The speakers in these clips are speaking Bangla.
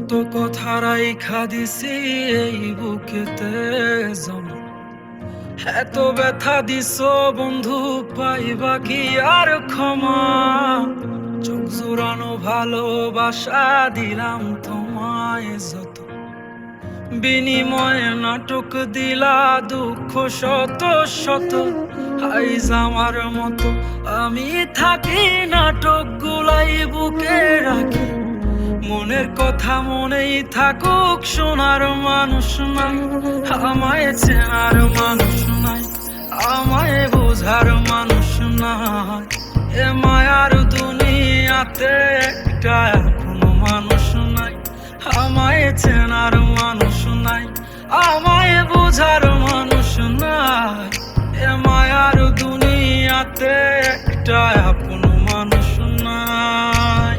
কত কথা রাইখা দিছি এই বুকেতে জমা, এত ব্যথা দিছ বন্ধু, পাইবা কি আর ক্ষমা? চোখ জোড়ানো ভালোবাসা দিলাম তোমায় যত, বিনিময়ে নাটক দিলা দুঃখ শত শত। আইজ আমার মতো আমি থাকি, নাটক গুলাই বুকে রাখি, মনের কথা মনেই থাকুক, শোনার মানুষ নাই, আমায় চেনার মানুষ নাই, আমায় বোঝার মানুষ নাই। এ মায়ার দুনিয়াতে একটা কোনো মানুষ নাই, আমায় চেনার মানুষ নাই, আমায় বোঝার মানুষ নাই। এ মায়ার দুনিয়াতে একটা কোনো মানুষ নাই।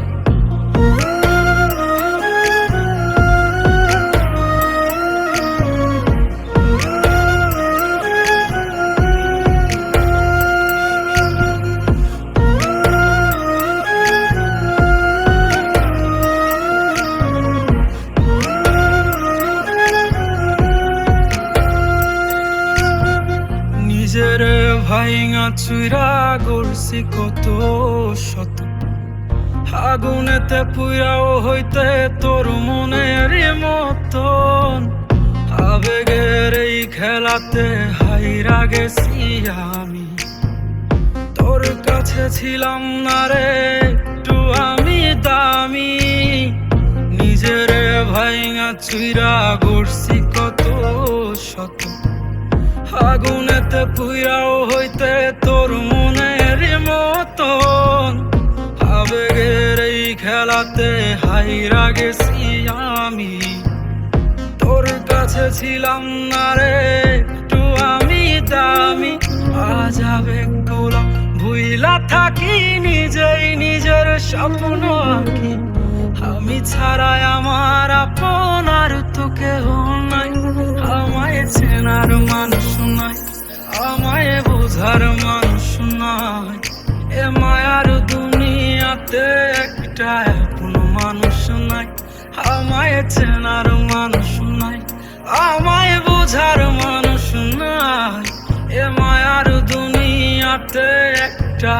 নিজের ভাইঙা চুইরা গড়ছি কত শত, আগুনেতে পুইরাও হইতে তোর মনের মতন, আবেগের এই খেলাতে হাইরা গেছি আমি, তোর কাছে ছিলাম না রে একটু আমি দামি। নিজের ভাইঙা চুইরা গড়ছি কত শত, আগুনেতে পুইরাও হইতে তোর মনের মতন, আবেগের এই খেলাতে হাইরা গেছি আমি, তোর কাছে ছিলাম না রে একটু আমি দামি। আজ আবেগগুলো ভুইলা থাকি, নিজেই নিজের স্বপ্ন আঁকি, আমি ছাড়াই আমার আপন আর তো কেহ নাই, আমায় চেনার মানুষ নাই, আমায় বোঝার মানুষ নাই। এ মায়ার দুনিয়াতে একটা কোনো মানুষ নাই, আমায় চেনার মানুষ নাই, আমায় বোঝার মানুষ নাই। এ মায়ার দুনিয়াতে একটা